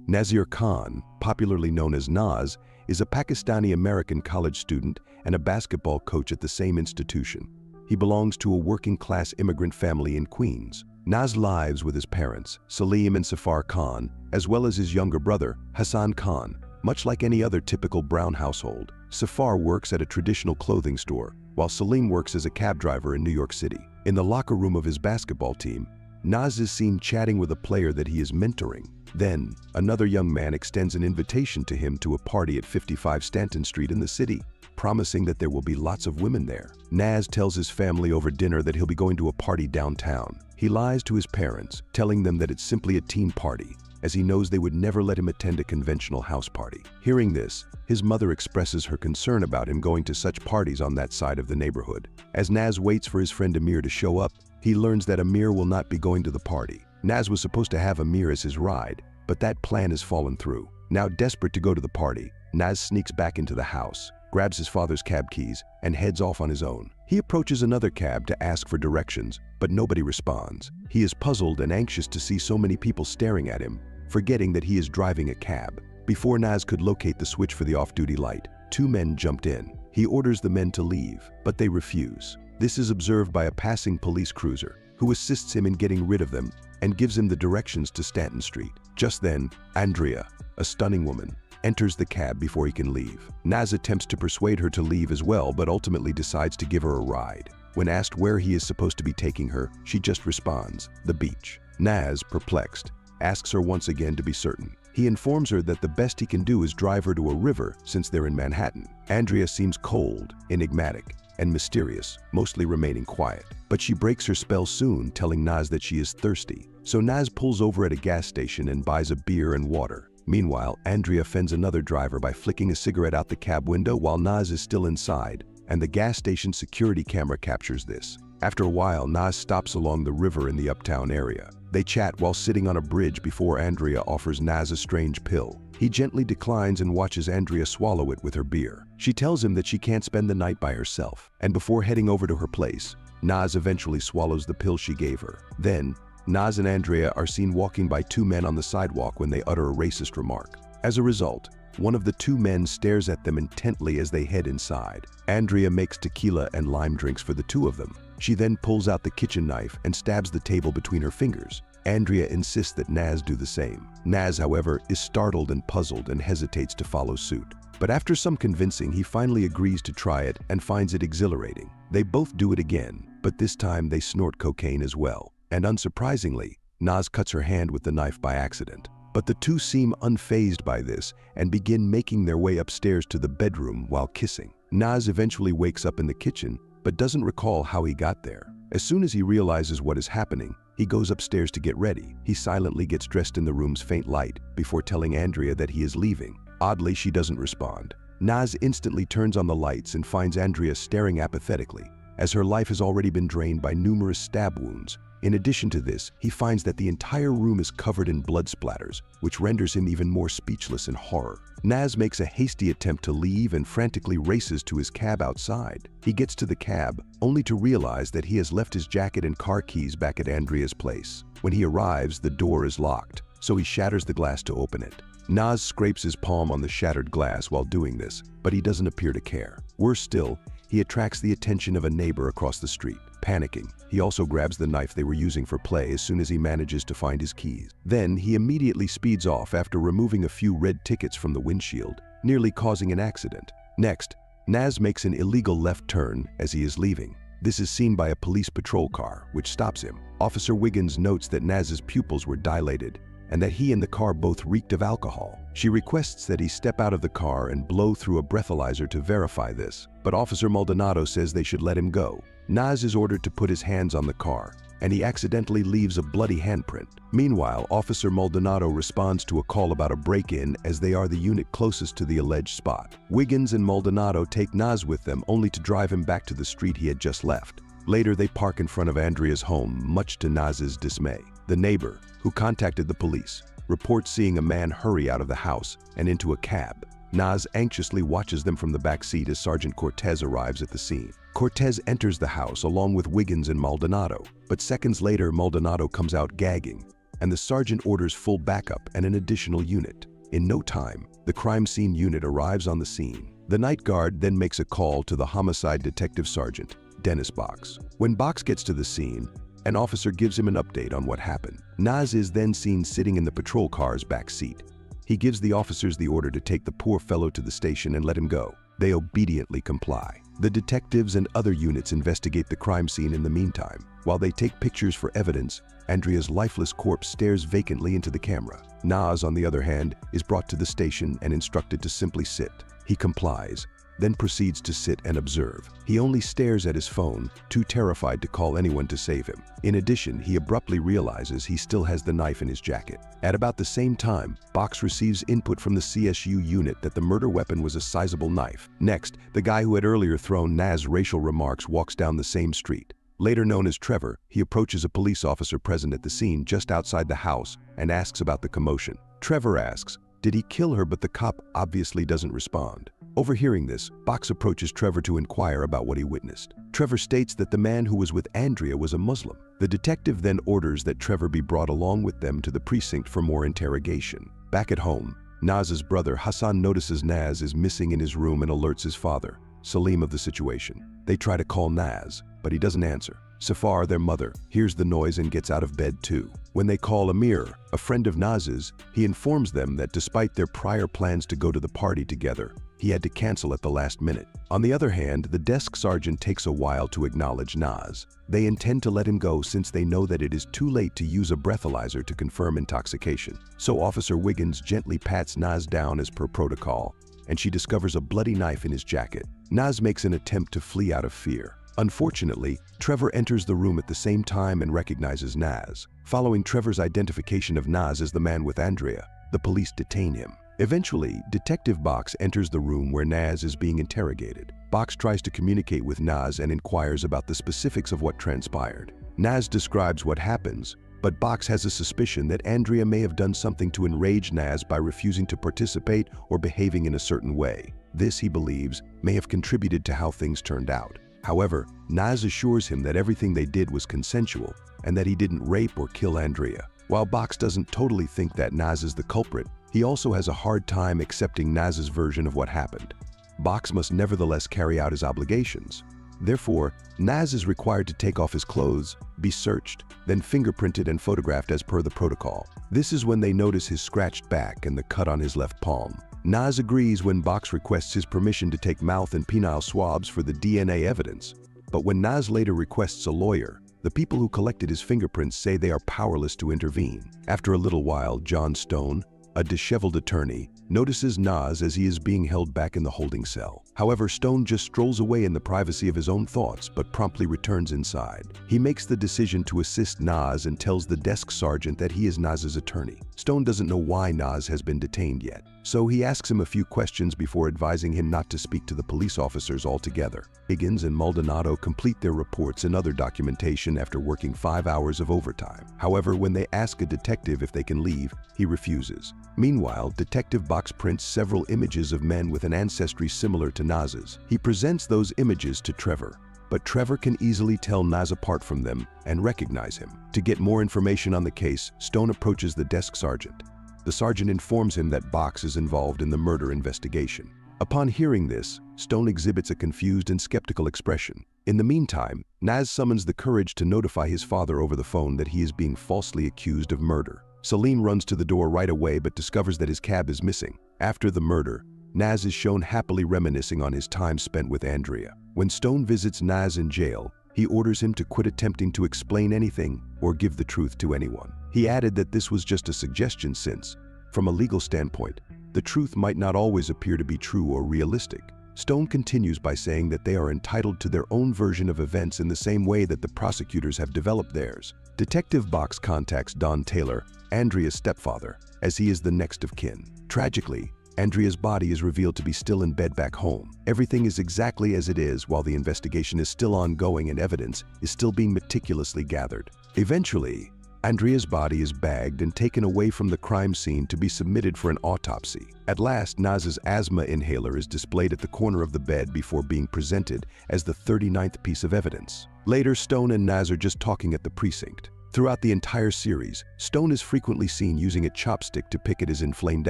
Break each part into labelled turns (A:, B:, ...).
A: Nazir Khan, popularly known as Naz, is a Pakistani-American college student and a basketball coach at the same institution. He belongs to a working-class immigrant family in Queens. Naz lives with his parents, Salim and Safar Khan, as well as his younger brother, Hassan Khan. Much like any other typical brown household, Safar works at a traditional clothing store, while Salim works as a cab driver in New York City. In the locker room of his basketball team, Naz is seen chatting with a player that he is mentoring. Then, another young man extends an invitation to him to a party at 55 Stanton Street in the city, promising that there will be lots of women there. Naz tells his family over dinner that he'll be going to a party downtown. He lies to his parents, telling them that it's simply a teen party, as he knows they would never let him attend a conventional house party. Hearing this, his mother expresses her concern about him going to such parties on that side of the neighborhood. As Naz waits for his friend Amir to show up, he learns that Amir will not be going to the party. Naz was supposed to have Amir as his ride, but that plan has fallen through. Now desperate to go to the party, Naz sneaks back into the house, grabs his father's cab keys, and heads off on his own. He approaches another cab to ask for directions, but nobody responds. He is puzzled and anxious to see so many people staring at him, forgetting that he is driving a cab. Before Naz could locate the switch for the off-duty light, two men jumped in. He orders the men to leave, but they refuse. This is observed by a passing police cruiser, who assists him in getting rid of them and gives him the directions to Stanton Street. Just then, Andrea, a stunning woman, enters the cab before he can leave. Naz attempts to persuade her to leave as well, but ultimately decides to give her a ride. When asked where he is supposed to be taking her, she just responds, "The beach." Naz, perplexed, asks her once again to be certain. He informs her that the best he can do is drive her to a river since they're in Manhattan. Andrea seems cold, enigmatic, and mysterious, mostly remaining quiet. But she breaks her spell soon, telling Naz that she is thirsty. So Naz pulls over at a gas station and buys a beer and water. Meanwhile, Andrea offends another driver by flicking a cigarette out the cab window while Naz is still inside, and the gas station security camera captures this. After a while, Naz stops along the river in the uptown area. They chat while sitting on a bridge before Andrea offers Naz a strange pill. He gently declines and watches Andrea swallow it with her beer. She tells him that she can't spend the night by herself, and before heading over to her place, Naz eventually swallows the pill she gave her. Then, Naz and Andrea are seen walking by two men on the sidewalk when they utter a racist remark. As a result, one of the two men stares at them intently as they head inside. Andrea makes tequila and lime drinks for the two of them. She then pulls out the kitchen knife and stabs the table between her fingers. Andrea insists that Naz do the same. Naz, however, is startled and puzzled and hesitates to follow suit. But after some convincing, he finally agrees to try it and finds it exhilarating. They both do it again, but this time they snort cocaine as well. And unsurprisingly, Naz cuts her hand with the knife by accident. But the two seem unfazed by this and begin making their way upstairs to the bedroom while kissing. Naz eventually wakes up in the kitchen, but doesn't recall how he got there. As soon as he realizes what is happening, he goes upstairs to get ready. He silently gets dressed in the room's faint light before telling Andrea that he is leaving. Oddly, she doesn't respond. Naz instantly turns on the lights and finds Andrea staring apathetically, as her life has already been drained by numerous stab wounds. In addition to this, he finds that the entire room is covered in blood splatters, which renders him even more speechless in horror. Naz makes a hasty attempt to leave and frantically races to his cab outside. He gets to the cab, only to realize that he has left his jacket and car keys back at Andrea's place. When he arrives, the door is locked, so he shatters the glass to open it. Naz scrapes his palm on the shattered glass while doing this, but he doesn't appear to care. Worse still, he attracts the attention of a neighbor across the street. Panicking, he also grabs the knife they were using for play as soon as he manages to find his keys. Then he immediately speeds off after removing a few red tickets from the windshield, nearly causing an accident. Next, Naz makes an illegal left turn as he is leaving. This is seen by a police patrol car, which stops him. Officer Wiggins notes that Naz's pupils were dilated and that he and the car both reeked of alcohol. She requests that he step out of the car and blow through a breathalyzer to verify this, but Officer Maldonado says they should let him go. Naz is ordered to put his hands on the car, and he accidentally leaves a bloody handprint. Meanwhile, Officer Maldonado responds to a call about a break-in as they are the unit closest to the alleged spot. Wiggins and Maldonado take Naz with them only to drive him back to the street he had just left. Later, they park in front of Andrea's home, much to Naz's dismay. The neighbor, who contacted the police, reports seeing a man hurry out of the house and into a cab. Naz anxiously watches them from the back seat as Sergeant Cortez arrives at the scene. Cortez enters the house along with Wiggins and Maldonado, but seconds later Maldonado comes out gagging, and the sergeant orders full backup and an additional unit. In no time, the crime scene unit arrives on the scene. The night guard then makes a call to the homicide detective sergeant, Dennis Box. When Box gets to the scene, an officer gives him an update on what happened. Naz is then seen sitting in the patrol car's back seat. He gives the officers the order to take the poor fellow to the station and let him go. They obediently comply. The detectives and other units investigate the crime scene in the meantime. While they take pictures for evidence, Andrea's lifeless corpse stares vacantly into the camera. Naz, on the other hand, is brought to the station and instructed to simply sit. He complies, then proceeds to sit and observe. He only stares at his phone, too terrified to call anyone to save him. In addition, he abruptly realizes he still has the knife in his jacket. At about the same time, Box receives input from the CSU unit that the murder weapon was a sizable knife. Next, the guy who had earlier thrown Naz's racial remarks walks down the same street. Later known as Trevor, he approaches a police officer present at the scene just outside the house and asks about the commotion. Trevor asks, "Did he kill her?" But the cop obviously doesn't respond. Overhearing this, Box approaches Trevor to inquire about what he witnessed. Trevor states that the man who was with Andrea was a Muslim. The detective then orders that Trevor be brought along with them to the precinct for more interrogation. Back at home, Naz's brother Hassan notices Naz is missing in his room and alerts his father, Salim, of the situation. They try to call Naz, but he doesn't answer. Safar, their mother, hears the noise and gets out of bed too. When they call Amir, a friend of Naz's, he informs them that despite their prior plans to go to the party together, he had to cancel at the last minute. On the other hand, the desk sergeant takes a while to acknowledge Naz. They intend to let him go since they know that it is too late to use a breathalyzer to confirm intoxication. So Officer Wiggins gently pats Naz down as per protocol, and she discovers a bloody knife in his jacket. Naz makes an attempt to flee out of fear. Unfortunately, Trevor enters the room at the same time and recognizes Naz. Following Trevor's identification of Naz as the man with Andrea, the police detain him. Eventually, Detective Box enters the room where Naz is being interrogated. Box tries to communicate with Naz and inquires about the specifics of what transpired. Naz describes what happens, but Box has a suspicion that Andrea may have done something to enrage Naz by refusing to participate or behaving in a certain way. This, he believes, may have contributed to how things turned out. However, Naz assures him that everything they did was consensual and that he didn't rape or kill Andrea. While Box doesn't totally think that Naz is the culprit, he also has a hard time accepting Naz's version of what happened. Box must nevertheless carry out his obligations. Therefore, Naz is required to take off his clothes, be searched, then fingerprinted and photographed as per the protocol. This is when they notice his scratched back and the cut on his left palm. Naz agrees when Box requests his permission to take mouth and penile swabs for the DNA evidence. But when Naz later requests a lawyer, the people who collected his fingerprints say they are powerless to intervene. After a little while, John Stone, a disheveled attorney, notices Naz as he is being held back in the holding cell. However, Stone just strolls away in the privacy of his own thoughts, but promptly returns inside. He makes the decision to assist Naz and tells the desk sergeant that he is Naz's attorney. Stone doesn't know why Naz has been detained yet, so he asks him a few questions before advising him not to speak to the police officers altogether. Higgins and Maldonado complete their reports and other documentation after working 5 hours of overtime. However, when they ask a detective if they can leave, he refuses. Meanwhile, Detective Box prints several images of men with an ancestry similar to Naz's. He presents those images to Trevor, but Trevor can easily tell Naz apart from them and recognize him. To get more information on the case, Stone approaches the desk sergeant. The sergeant informs him that Box is involved in the murder investigation. Upon hearing this, Stone exhibits a confused and skeptical expression. In the meantime, Naz summons the courage to notify his father over the phone that he is being falsely accused of murder. Salim runs to the door right away but discovers that his cab is missing. After the murder, Naz is shown happily reminiscing on his time spent with Andrea. When Stone visits Naz in jail, he orders him to quit attempting to explain anything or give the truth to anyone. He added that this was just a suggestion since, from a legal standpoint, the truth might not always appear to be true or realistic. Stone continues by saying that they are entitled to their own version of events in the same way that the prosecutors have developed theirs. Detective Box contacts Don Taylor, Andrea's stepfather, as he is the next of kin. Tragically, Andrea's body is revealed to be still in bed back home. Everything is exactly as it is while the investigation is still ongoing and evidence is still being meticulously gathered. Eventually, Andrea's body is bagged and taken away from the crime scene to be submitted for an autopsy. At last, Naz's asthma inhaler is displayed at the corner of the bed before being presented as the 39th piece of evidence. Later, Stone and Naz are just talking at the precinct. Throughout the entire series, Stone is frequently seen using a chopstick to pick at his inflamed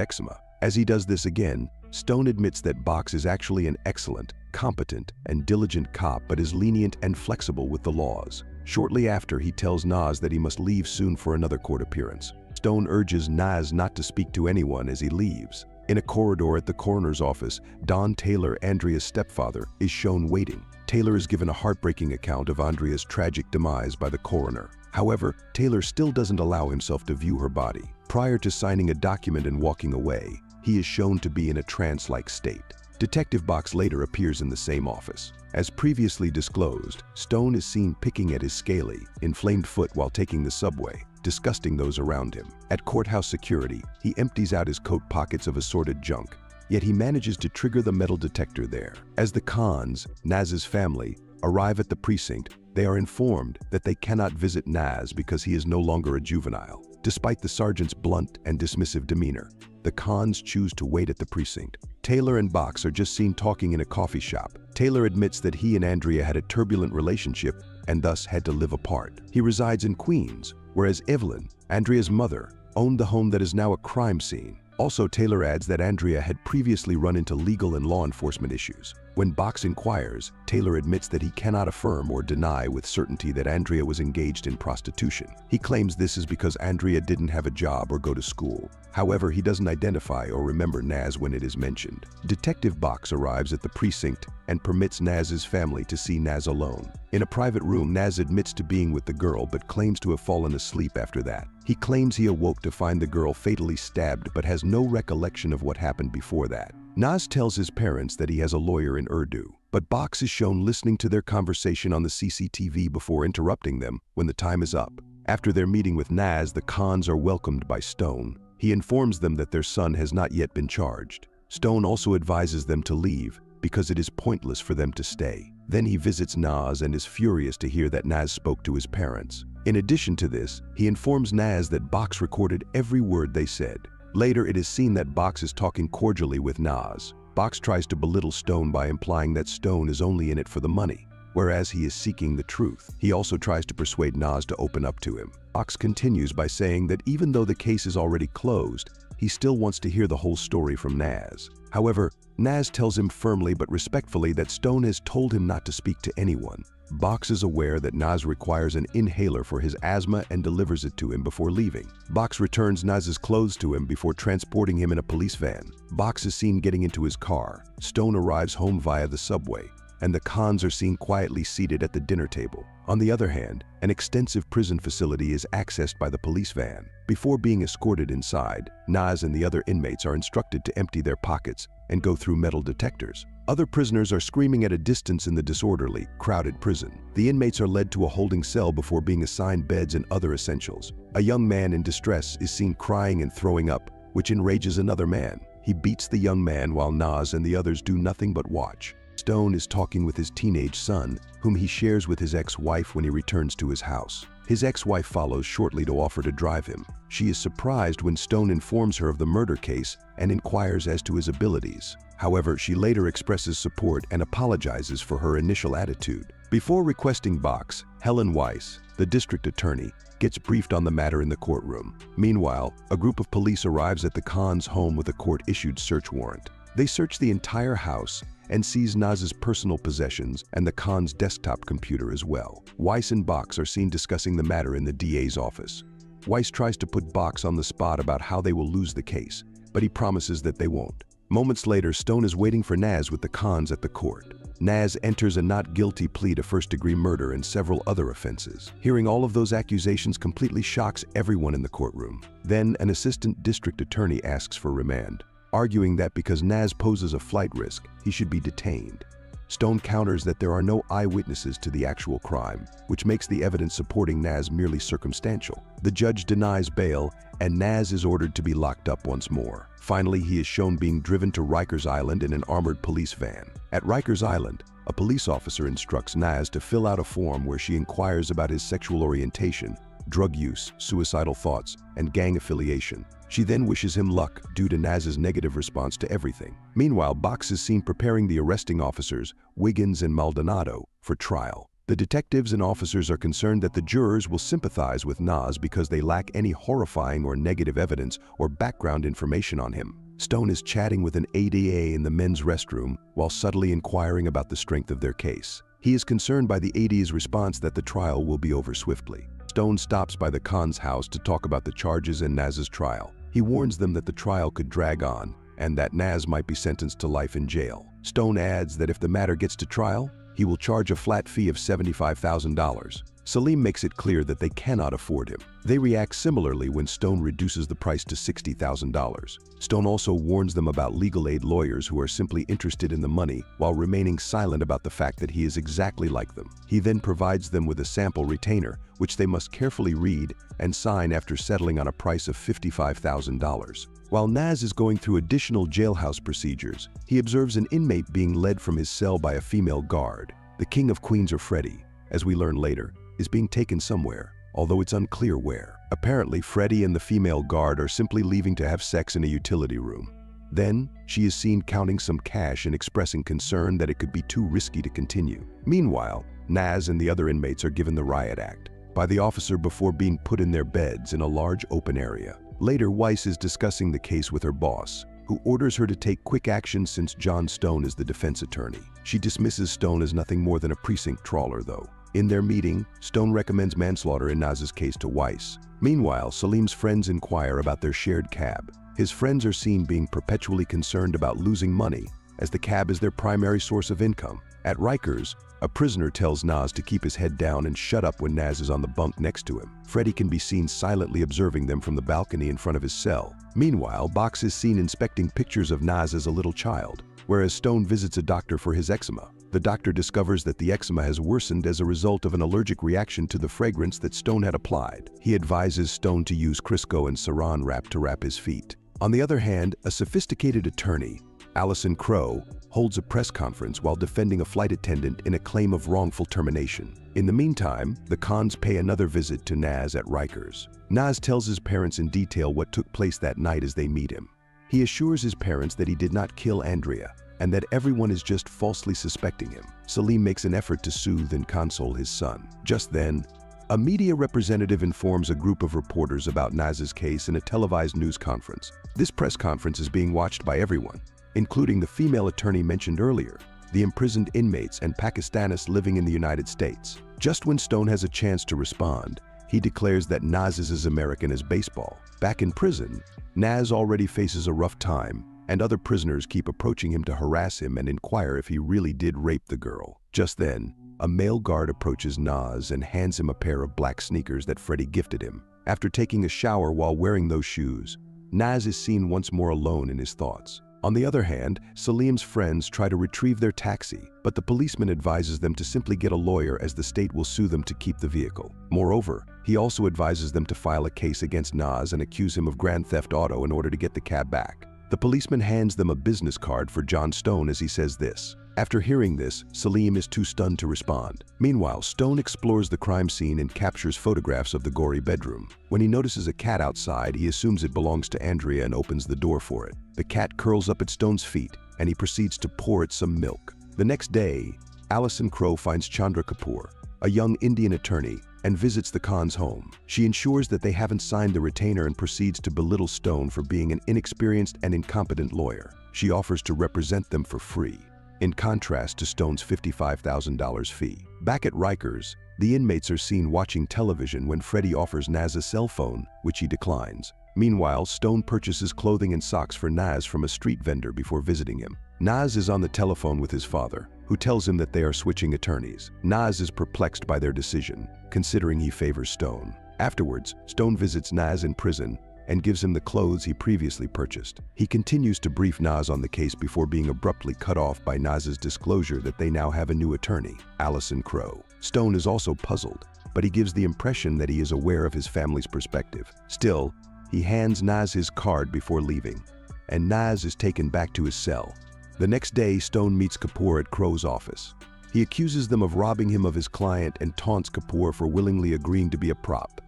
A: eczema. As he does this again, Stone admits that Box is actually an excellent, competent, and diligent cop but is lenient and flexible with the laws. Shortly after, he tells Nas that he must leave soon for another court appearance. Stone urges Nas not to speak to anyone as he leaves. In a corridor at the coroner's office, Don Taylor, Andrea's stepfather, is shown waiting. Taylor is given a heartbreaking account of Andrea's tragic demise by the coroner. However, Taylor still doesn't allow himself to view her body. Prior to signing a document and walking away, he is shown to be in a trance-like state. Detective Box later appears in the same office. As previously disclosed, Stone is seen picking at his scaly, inflamed foot while taking the subway, disgusting those around him. At courthouse security, he empties out his coat pockets of assorted junk, yet he manages to trigger the metal detector there. As the Khans, Naz's family, arrive at the precinct, they are informed that they cannot visit Naz because he is no longer a juvenile. Despite the sergeant's blunt and dismissive demeanor, the Khans choose to wait at the precinct. Taylor and Box are just seen talking in a coffee shop. Taylor admits that he and Andrea had a turbulent relationship and thus had to live apart. He resides in Queens, whereas Evelyn, Andrea's mother, owned the home that is now a crime scene. Also, Taylor adds that Andrea had previously run into legal and law enforcement issues. When Box inquires, Taylor admits that he cannot affirm or deny with certainty that Andrea was engaged in prostitution. He claims this is because Andrea didn't have a job or go to school. However, he doesn't identify or remember Naz when it is mentioned. Detective Box arrives at the precinct and permits Naz's family to see Naz alone. In a private room, Naz admits to being with the girl but claims to have fallen asleep after that. He claims he awoke to find the girl fatally stabbed but has no recollection of what happened before that. Naz tells his parents that he has a lawyer in Urdu, but Box is shown listening to their conversation on the CCTV before interrupting them when the time is up. After their meeting with Naz, the Khans are welcomed by Stone. He informs them that their son has not yet been charged. Stone also advises them to leave because it is pointless for them to stay. Then he visits Naz and is furious to hear that Naz spoke to his parents. In addition to this, he informs Naz that Box recorded every word they said. Later, it is seen that Box is talking cordially with Naz. Box tries to belittle Stone by implying that Stone is only in it for the money, whereas he is seeking the truth. He also tries to persuade Naz to open up to him. Box continues by saying that even though the case is already closed, he still wants to hear the whole story from Naz. However, Naz tells him firmly but respectfully that Stone has told him not to speak to anyone. Box is aware that Naz requires an inhaler for his asthma and delivers it to him before leaving. Box returns Naz's clothes to him before transporting him in a police van. Box is seen getting into his car. Stone arrives home via the subway, and the Khans are seen quietly seated at the dinner table. On the other hand, an extensive prison facility is accessed by the police van. Before being escorted inside, Naz and the other inmates are instructed to empty their pockets and go through metal detectors. Other prisoners are screaming at a distance in the disorderly, crowded prison. The inmates are led to a holding cell before being assigned beds and other essentials. A young man in distress is seen crying and throwing up, which enrages another man. He beats the young man while Naz and the others do nothing but watch. Stone is talking with his teenage son, whom he shares with his ex-wife when he returns to his house. His ex-wife follows shortly to offer to drive him. She is surprised when Stone informs her of the murder case and inquires as to his abilities. However, she later expresses support and apologizes for her initial attitude. Before requesting Box, Helen Weiss, the district attorney, gets briefed on the matter in the courtroom. Meanwhile, a group of police arrives at the Khan's home with a court-issued search warrant. They search the entire house and seize Naz's personal possessions and the Khan's desktop computer as well. Weiss and Box are seen discussing the matter in the DA's office. Weiss tries to put Box on the spot about how they will lose the case, but he promises that they won't. Moments later, Stone is waiting for Naz with the Khans at the court. Naz enters a not guilty plea to first-degree murder and several other offenses. Hearing all of those accusations completely shocks everyone in the courtroom. Then, an assistant district attorney asks for remand, arguing that because Naz poses a flight risk, he should be detained. Stone counters that there are no eyewitnesses to the actual crime, which makes the evidence supporting Naz merely circumstantial. The judge denies bail, and Naz is ordered to be locked up once more. Finally, he is shown being driven to Rikers Island in an armored police van. At Rikers Island, a police officer instructs Naz to fill out a form where she inquires about his sexual orientation, drug use, suicidal thoughts, and gang affiliation. She then wishes him luck due to Naz's negative response to everything. Meanwhile, Box is seen preparing the arresting officers, Wiggins and Maldonado, for trial. The detectives and officers are concerned that the jurors will sympathize with Nas because they lack any horrifying or negative evidence or background information on him. Stone is chatting with an ADA in the men's restroom while subtly inquiring about the strength of their case. He is concerned by the ADA's response that the trial will be over swiftly. Stone stops by the Khan's house to talk about the charges and Nas's trial. He warns them that the trial could drag on and that Nas might be sentenced to life in jail. Stone adds that if the matter gets to trial, he will charge a flat fee of $75,000. Salim makes it clear that they cannot afford him. They react similarly when Stone reduces the price to $60,000. Stone also warns them about legal aid lawyers who are simply interested in the money while remaining silent about the fact that he is exactly like them. He then provides them with a sample retainer, which they must carefully read and sign after settling on a price of $55,000. While Nas is going through additional jailhouse procedures, he observes an inmate being led from his cell by a female guard. The King of Queens, or Freddie, as we learn later, is being taken somewhere, although it's unclear where. Apparently, Freddie and the female guard are simply leaving to have sex in a utility room. Then, she is seen counting some cash and expressing concern that it could be too risky to continue. Meanwhile, Nas and the other inmates are given the riot act by the officer before being put in their beds in a large open area. Later, Weiss is discussing the case with her boss, who orders her to take quick action since John Stone is the defense attorney. She dismisses Stone as nothing more than a precinct trawler, though. In their meeting, Stone recommends manslaughter in Nas's case to Weiss. Meanwhile, Salim's friends inquire about their shared cab. His friends are seen being perpetually concerned about losing money, as the cab is their primary source of income. At Rikers, a prisoner tells Nas to keep his head down and shut up when Nas is on the bunk next to him. Freddie can be seen silently observing them from the balcony in front of his cell. Meanwhile, Box is seen inspecting pictures of Nas as a little child, whereas Stone visits a doctor for his eczema. The doctor discovers that the eczema has worsened as a result of an allergic reaction to the fragrance that Stone had applied. He advises Stone to use Crisco and Saran wrap to wrap his feet. On the other hand, a sophisticated attorney, Allison Crowe, holds a press conference while defending a flight attendant in a claim of wrongful termination. In the meantime, the Khans pay another visit to Nas at Rikers. Nas tells his parents in detail what took place that night as they meet him. He assures his parents that he did not kill Andrea, and that everyone is just falsely suspecting him. Salim makes an effort to soothe and console his son. Just then, a media representative informs a group of reporters about Nas's case in a televised news conference. This press conference is being watched by everyone, including the female attorney mentioned earlier, the imprisoned inmates, and Pakistanis living in the United States. Just when Stone has a chance to respond, he declares that Nas is as American as baseball. Back in prison, Nas already faces a rough time, and other prisoners keep approaching him to harass him and inquire if he really did rape the girl. Just then, a male guard approaches Nas and hands him a pair of black sneakers that Freddie gifted him. After taking a shower while wearing those shoes, Nas is seen once more alone in his thoughts. On the other hand, Salim's friends try to retrieve their taxi, but the policeman advises them to simply get a lawyer as the state will sue them to keep the vehicle. Moreover, he also advises them to file a case against Nas and accuse him of grand theft auto in order to get the cab back. The policeman hands them a business card for John Stone as he says this. After hearing this, Salim is too stunned to respond. Meanwhile, Stone explores the crime scene and captures photographs of the gory bedroom. When he notices a cat outside, he assumes it belongs to Andrea and opens the door for it. The cat curls up at Stone's feet, and he proceeds to pour it some milk. The next day, Allison Crowe finds Chandra Kapoor, a young Indian attorney, and visits the Khan's home. She ensures that they haven't signed the retainer and proceeds to belittle Stone for being an inexperienced and incompetent lawyer. She offers to represent them for free, in contrast to Stone's $55,000 fee. Back at Rikers, the inmates are seen watching television when Freddie offers Nas a cell phone, which he declines. Meanwhile, Stone purchases clothing and socks for Nas from a street vendor before visiting him. Nas is on the telephone with his father, who tells him that they are switching attorneys. Nas is perplexed by their decision, considering he favors Stone. Afterwards, Stone visits Nas in prison and gives him the clothes he previously purchased. He continues to brief Nas on the case before being abruptly cut off by Nas's disclosure that they now have a new attorney, Allison Crowe. Stone is also puzzled, but he gives the impression that he is aware of his family's perspective. Still, he hands Nas his card before leaving, and Nas is taken back to his cell. The next day, Stone meets Kapoor at Crowe's office. He accuses them of robbing him of his client and taunts Kapoor for willingly agreeing to be a prop.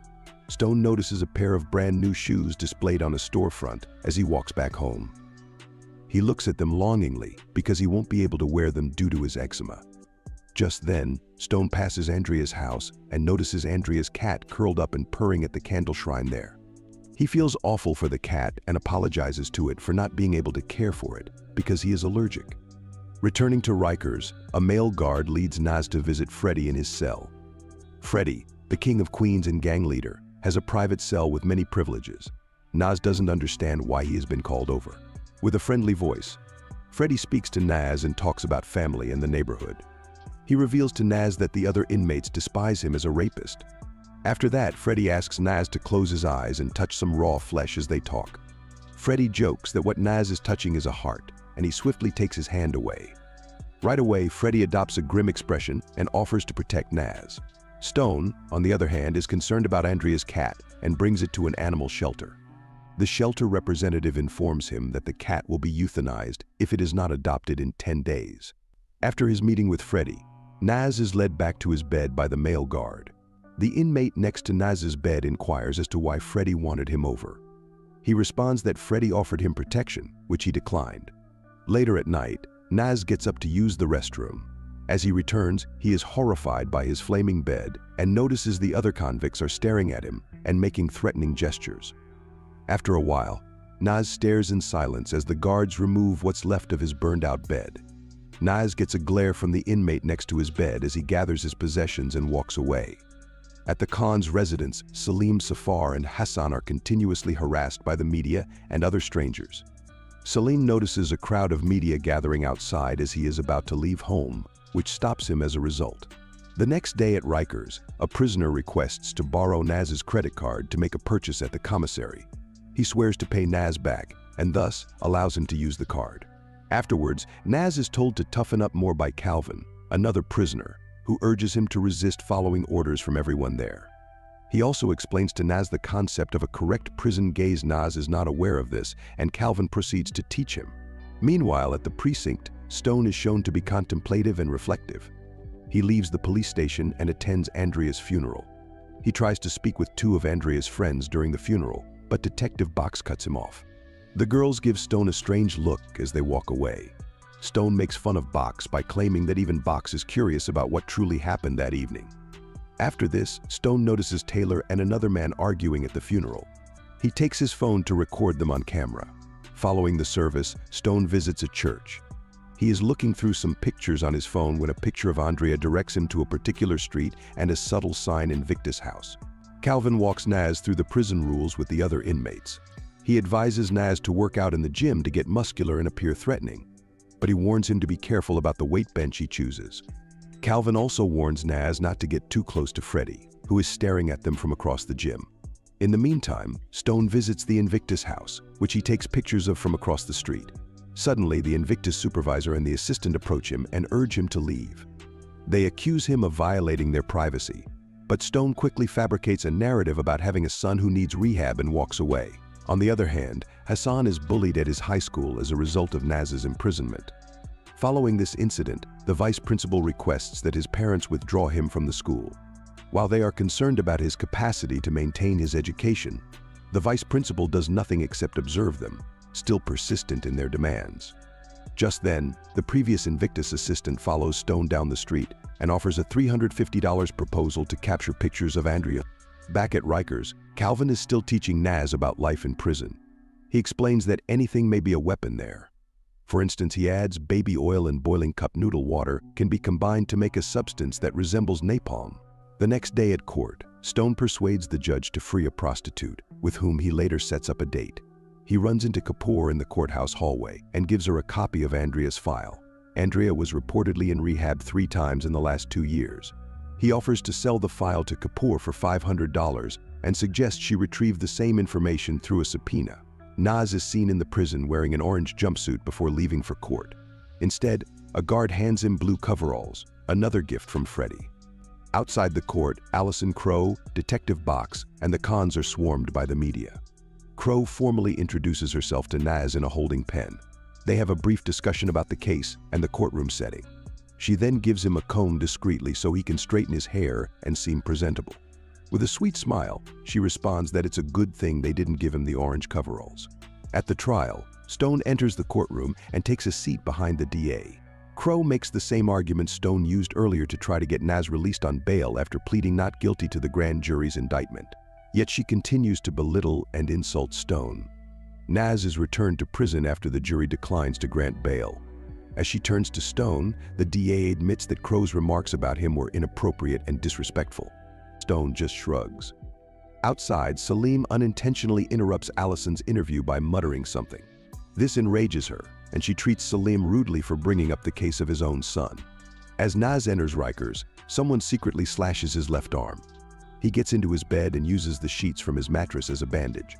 A: Stone notices a pair of brand new shoes displayed on a storefront as he walks back home. He looks at them longingly because he won't be able to wear them due to his eczema. Just then, Stone passes Andrea's house and notices Andrea's cat curled up and purring at the candle shrine there. He feels awful for the cat and apologizes to it for not being able to care for it because he is allergic. Returning to Rikers, a male guard leads Naz to visit Freddy in his cell. Freddy, the king of Queens and gang leader, has a private cell with many privileges. Naz doesn't understand why he has been called over. With a friendly voice, Freddy speaks to Naz and talks about family and the neighborhood. He reveals to Naz that the other inmates despise him as a rapist. After that, Freddy asks Naz to close his eyes and touch some raw flesh as they talk. Freddy jokes that what Naz is touching is a heart, and he swiftly takes his hand away. Right away, Freddy adopts a grim expression and offers to protect Naz. Stone, on the other hand, is concerned about Andrea's cat and brings it to an animal shelter. The shelter representative informs him that the cat will be euthanized if it is not adopted in 10 days. After his meeting with Freddy, Naz is led back to his bed by the male guard. The inmate next to Naz's bed inquires as to why Freddy wanted him over. He responds that Freddy offered him protection, which he declined. Later at night, Naz gets up to use the restroom. As he returns, he is horrified by his flaming bed and notices the other convicts are staring at him and making threatening gestures. After a while, Naz stares in silence as the guards remove what's left of his burned-out bed. Naz gets a glare from the inmate next to his bed as he gathers his possessions and walks away. At the Khan's residence, Salim, Safar, and Hassan are continuously harassed by the media and other strangers. Salim notices a crowd of media gathering outside as he is about to leave home, which stops him as a result. The next day at Rikers, a prisoner requests to borrow Naz's credit card to make a purchase at the commissary. He swears to pay Naz back and thus allows him to use the card. Afterwards, Naz is told to toughen up more by Calvin, another prisoner, who urges him to resist following orders from everyone there. He also explains to Naz the concept of a correct prison gaze. Naz is not aware of this, and Calvin proceeds to teach him. Meanwhile, at the precinct, Stone is shown to be contemplative and reflective. He leaves the police station and attends Andrea's funeral. He tries to speak with 2 of Andrea's friends during the funeral, but Detective Box cuts him off. The girls give Stone a strange look as they walk away. Stone makes fun of Box by claiming that even Box is curious about what truly happened that evening. After this, Stone notices Taylor and another man arguing at the funeral. He takes his phone to record them on camera. Following the service, Stone visits a church. He is looking through some pictures on his phone when a picture of Andrea directs him to a particular street and a subtle sign Invictus House. Calvin walks Naz through the prison rules with the other inmates. He advises Naz to work out in the gym to get muscular and appear threatening, but he warns him to be careful about the weight bench he chooses. Calvin also warns Naz not to get too close to Freddy, who is staring at them from across the gym. In the meantime, Stone visits the Invictus House, which he takes pictures of from across the street. Suddenly, the Invictus supervisor and the assistant approach him and urge him to leave. They accuse him of violating their privacy, but Stone quickly fabricates a narrative about having a son who needs rehab and walks away. On the other hand, Hassan is bullied at his high school as a result of Naz's imprisonment. Following this incident, the vice principal requests that his parents withdraw him from the school. While they are concerned about his capacity to maintain his education, the vice principal does nothing except observe them, still persistent in their demands. Just then, the previous Invictus assistant follows Stone down the street and offers a $350 proposal to capture pictures of Andrea. Back at Rikers, Calvin is still teaching Naz about life in prison. He explains that anything may be a weapon there. For instance, he adds baby oil and boiling cup noodle water can be combined to make a substance that resembles napalm. The next day at court, Stone persuades the judge to free a prostitute, with whom he later sets up a date. He runs into Kapoor in the courthouse hallway and gives her a copy of Andrea's file. Andrea was reportedly in rehab 3 times in the last 2 years. He offers to sell the file to Kapoor for $500 and suggests she retrieve the same information through a subpoena. Naz is seen in the prison wearing an orange jumpsuit before leaving for court. Instead, a guard hands him blue coveralls, another gift from Freddy. Outside the court, Allison Crow, Detective Box, and the Khans are swarmed by the media. Crow formally introduces herself to Naz in a holding pen. They have a brief discussion about the case and the courtroom setting. She then gives him a comb discreetly so he can straighten his hair and seem presentable. With a sweet smile, she responds that it's a good thing they didn't give him the orange coveralls. At the trial, Stone enters the courtroom and takes a seat behind the DA. Crow makes the same argument Stone used earlier to try to get Naz released on bail after pleading not guilty to the grand jury's indictment. Yet she continues to belittle and insult Stone. Naz is returned to prison after the jury declines to grant bail. As she turns to Stone, the DA admits that Crow's remarks about him were inappropriate and disrespectful. Stone just shrugs. Outside, Salim unintentionally interrupts Allison's interview by muttering something. This enrages her, and she treats Salim rudely for bringing up the case of his own son. As Naz enters Rikers, someone secretly slashes his left arm. He gets into his bed and uses the sheets from his mattress as a bandage.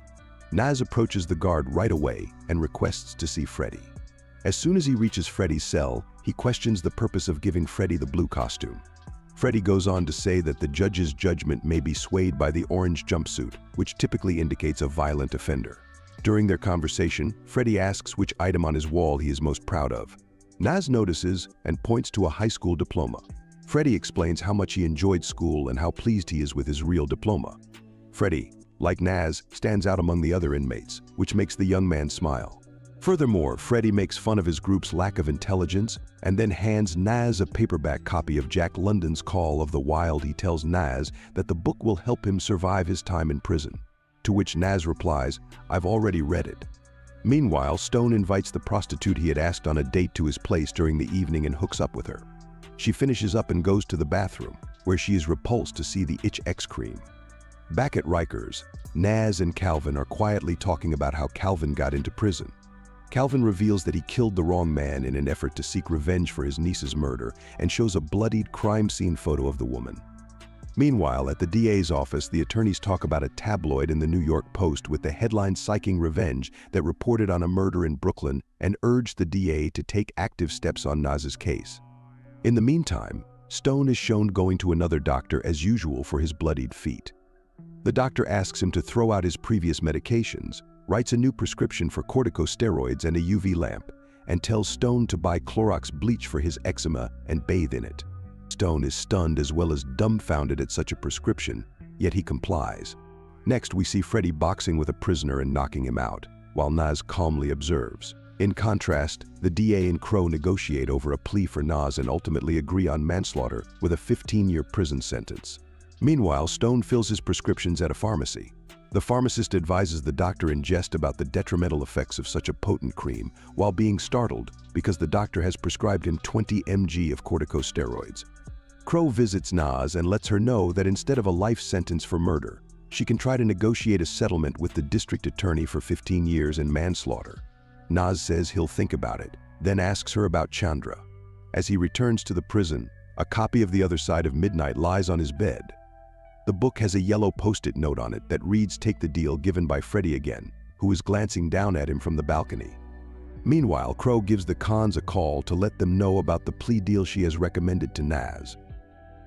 A: Naz approaches the guard right away and requests to see Freddy. As soon as he reaches Freddy's cell, he questions the purpose of giving Freddy the blue costume. Freddy goes on to say that the judge's judgment may be swayed by the orange jumpsuit, which typically indicates a violent offender. During their conversation, Freddy asks which item on his wall he is most proud of. Naz notices and points to a high school diploma. Freddy explains how much he enjoyed school and how pleased he is with his real diploma. Freddy, like Naz, stands out among the other inmates, which makes the young man smile. Furthermore, Freddy makes fun of his group's lack of intelligence and then hands Naz a paperback copy of Jack London's Call of the Wild. He tells Naz that the book will help him survive his time in prison, to which Naz replies, "I've already read it." Meanwhile, Stone invites the prostitute he had asked on a date to his place during the evening and hooks up with her. She finishes up and goes to the bathroom, where she is repulsed to see the HRO&x cream. Back at Rikers, Naz and Calvin are quietly talking about how Calvin got into prison. Calvin reveals that he killed the wrong man in an effort to seek revenge for his niece's murder and shows a bloodied crime scene photo of the woman. Meanwhile, at the DA's office, the attorneys talk about a tabloid in the New York Post with the headline "Psyching Revenge" that reported on a murder in Brooklyn and urged the DA to take active steps on Naz's case. In the meantime, Stone is shown going to another doctor as usual for his bloodied feet. The doctor asks him to throw out his previous medications, writes a new prescription for corticosteroids and a UV lamp, and tells Stone to buy Clorox bleach for his eczema and bathe in it. Stone is stunned as well as dumbfounded at such a prescription, yet he complies. Next, we see Freddy boxing with a prisoner and knocking him out, while Naz calmly observes. In contrast, the DA and Crow negotiate over a plea for Naz and ultimately agree on manslaughter with a 15-year prison sentence. Meanwhile, Stone fills his prescriptions at a pharmacy. The pharmacist advises the doctor in jest about the detrimental effects of such a potent cream, while being startled because the doctor has prescribed him 20 mg of corticosteroids. Crow visits Naz and lets her know that instead of a life sentence for murder, she can try to negotiate a settlement with the district attorney for 15 years in manslaughter. Naz says he'll think about it, then asks her about Chandra. As he returns to the prison, a copy of The Other Side of Midnight lies on his bed. The book has a yellow post-it note on it that reads "Take the deal," given by Freddy again, who is glancing down at him from the balcony. Meanwhile, Crow gives the Khans a call to let them know about the plea deal she has recommended to Naz.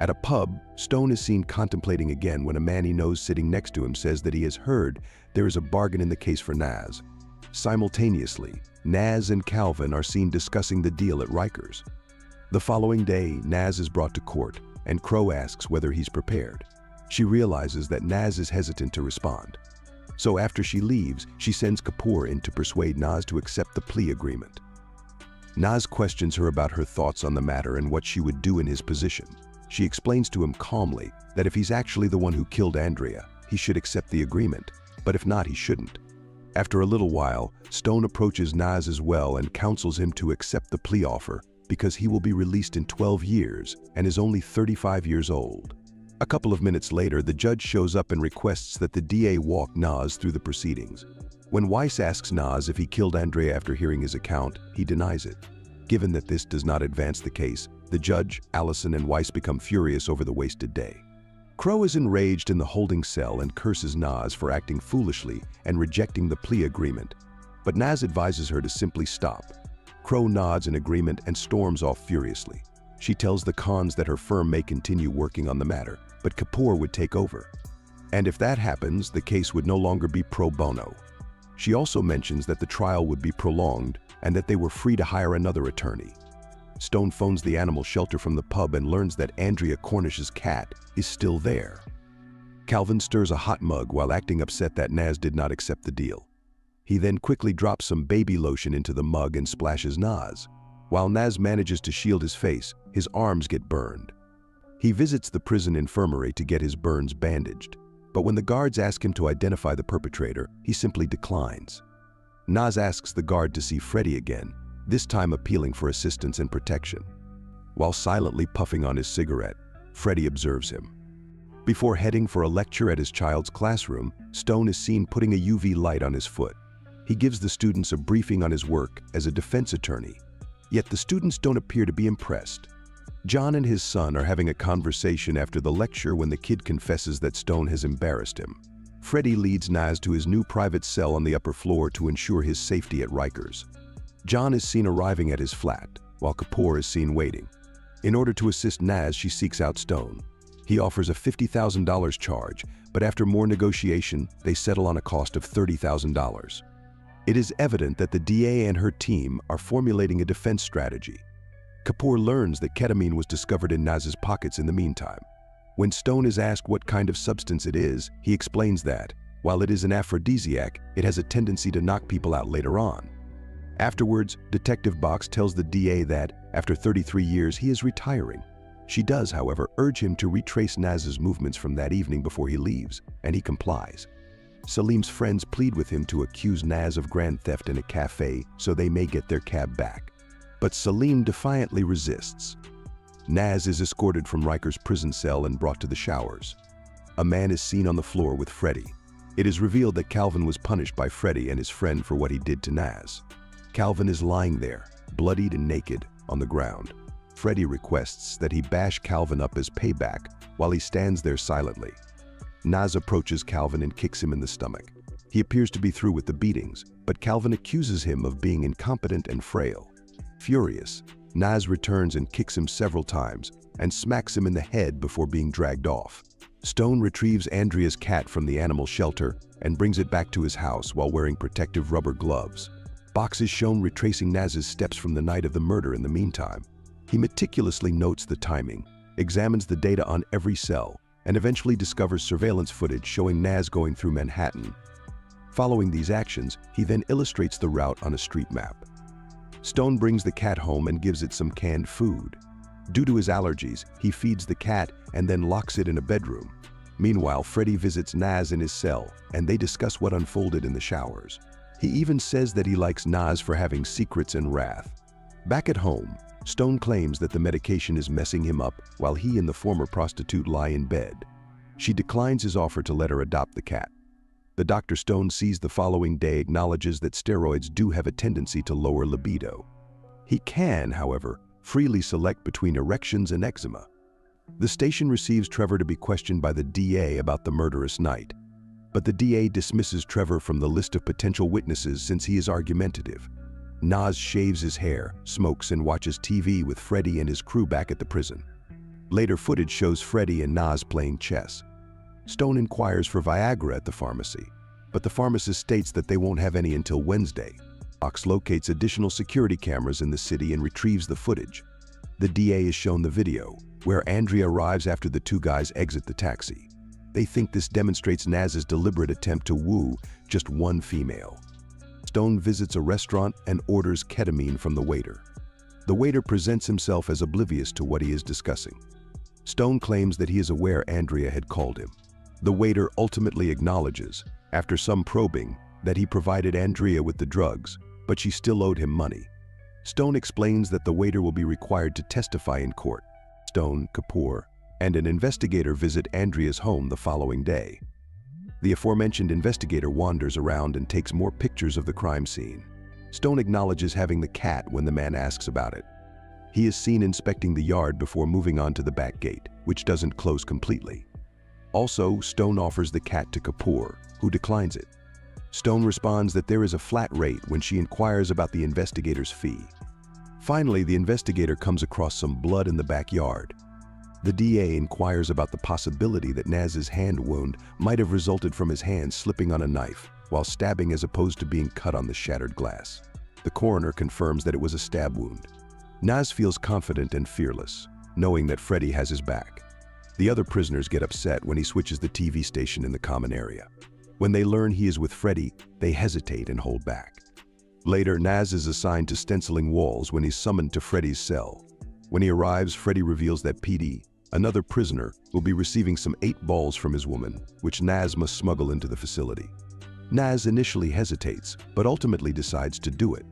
A: At a pub, Stone is seen contemplating again when a man he knows sitting next to him says that he has heard there is a bargain in the case for Naz. Simultaneously, Naz and Calvin are seen discussing the deal at Rikers. The following day, Naz is brought to court, and Crow asks whether he's prepared. She realizes that Naz is hesitant to respond. So after she leaves, she sends Kapoor in to persuade Naz to accept the plea agreement. Naz questions her about her thoughts on the matter and what she would do in his position. She explains to him calmly that if he's actually the one who killed Andrea, he should accept the agreement, but if not, he shouldn't. After a little while, Stone approaches Naz as well and counsels him to accept the plea offer because he will be released in 12 years and is only 35 years old. A couple of minutes later, the judge shows up and requests that the DA walk Naz through the proceedings. When Weiss asks Naz if he killed Andrea after hearing his account, he denies it. Given that this does not advance the case, the judge, Allison, and Weiss become furious over the wasted day. Crow is enraged in the holding cell and curses Naz for acting foolishly and rejecting the plea agreement, but Naz advises her to simply stop. Crow nods in agreement and storms off furiously. She tells the Khans that her firm may continue working on the matter, but Kapoor would take over. And if that happens, the case would no longer be pro bono. She also mentions that the trial would be prolonged and that they were free to hire another attorney. Stone phones the animal shelter from the pub and learns that Andrea Cornish's cat is still there. Calvin stirs a hot mug while acting upset that Naz did not accept the deal. He then quickly drops some baby lotion into the mug and splashes Naz. While Naz manages to shield his face, his arms get burned. He visits the prison infirmary to get his burns bandaged, but when the guards ask him to identify the perpetrator, he simply declines. Naz asks the guard to see Freddy again, this time appealing for assistance and protection. While silently puffing on his cigarette, Freddy observes him. Before heading for a lecture at his child's classroom, Stone is seen putting a UV light on his foot. He gives the students a briefing on his work as a defense attorney, yet the students don't appear to be impressed. John and his son are having a conversation after the lecture when the kid confesses that Stone has embarrassed him. Freddy leads Naz to his new private cell on the upper floor to ensure his safety at Rikers. John is seen arriving at his flat, while Kapoor is seen waiting. In order to assist Naz, she seeks out Stone. He offers a $50,000 charge, but after more negotiation, they settle on a cost of $30,000. It is evident that the DA and her team are formulating a defense strategy. Kapoor learns that ketamine was discovered in Naz's pockets in the meantime. When Stone is asked what kind of substance it is, he explains that, while it is an aphrodisiac, it has a tendency to knock people out later on. Afterwards, Detective Box tells the DA that, after 33 years, he is retiring. She does, however, urge him to retrace Naz's movements from that evening before he leaves, and he complies. Salim's friends plead with him to accuse Naz of grand theft in a cafe so they may get their cab back. But Salim defiantly resists. Naz is escorted from Riker's prison cell and brought to the showers. A man is seen on the floor with Freddy. It is revealed that Calvin was punished by Freddy and his friend for what he did to Naz. Calvin is lying there, bloodied and naked, on the ground. Freddy requests that he bash Calvin up as payback while he stands there silently. Naz approaches Calvin and kicks him in the stomach. He appears to be through with the beatings, but Calvin accuses him of being incompetent and frail. Furious, Naz returns and kicks him several times and smacks him in the head before being dragged off. Stone retrieves Andrea's cat from the animal shelter and brings it back to his house while wearing protective rubber gloves. Box is shown retracing Naz's steps from the night of the murder in the meantime. He meticulously notes the timing, examines the data on every cell, and eventually discovers surveillance footage showing Naz going through Manhattan. Following these actions, he then illustrates the route on a street map. Stone brings the cat home and gives it some canned food. Due to his allergies, he feeds the cat and then locks it in a bedroom. Meanwhile, Freddy visits Naz in his cell, and they discuss what unfolded in the showers. He even says that he likes Naz for having secrets and wrath. Back at home, Stone claims that the medication is messing him up while he and the former prostitute lie in bed. She declines his offer to let her adopt the cat. The Dr. Stone sees the following day acknowledges that steroids do have a tendency to lower libido. He can, however, freely select between erections and eczema. The station receives Trevor to be questioned by the DA about the murderous night, but the DA dismisses Trevor from the list of potential witnesses since he is argumentative. Naz shaves his hair, smokes, and watches TV with Freddy and his crew back at the prison. Later footage shows Freddy and Naz playing chess. Stone inquires for Viagra at the pharmacy, but the pharmacist states that they won't have any until Wednesday. Box locates additional security cameras in the city and retrieves the footage. The DA is shown the video, where Andrea arrives after the two guys exit the taxi. They think this demonstrates Naz's deliberate attempt to woo just one female. Stone visits a restaurant and orders ketamine from the waiter. The waiter presents himself as oblivious to what he is discussing. Stone claims that he is aware Andrea had called him. The waiter ultimately acknowledges, after some probing, that he provided Andrea with the drugs, but she still owed him money. Stone explains that the waiter will be required to testify in court. Stone, Kapoor, and an investigator visit Andrea's home the following day. The aforementioned investigator wanders around and takes more pictures of the crime scene. Stone acknowledges having the cat when the man asks about it. He is seen inspecting the yard before moving on to the back gate, which doesn't close completely. Also, Stone offers the cat to Kapoor, who declines it. Stone responds that there is a flat rate when she inquires about the investigator's fee. Finally, the investigator comes across some blood in the backyard. The DA inquires about the possibility that Naz's hand wound might have resulted from his hand slipping on a knife while stabbing as opposed to being cut on the shattered glass. The coroner confirms that it was a stab wound. Naz feels confident and fearless, knowing that Freddy has his back. The other prisoners get upset when he switches the TV station in the common area. When they learn he is with Freddy, they hesitate and hold back. Later, Naz is assigned to stenciling walls when he's summoned to Freddy's cell. When he arrives, Freddy reveals that PD, another prisoner, will be receiving some 8 balls from his woman, which Naz must smuggle into the facility. Naz initially hesitates, but ultimately decides to do it.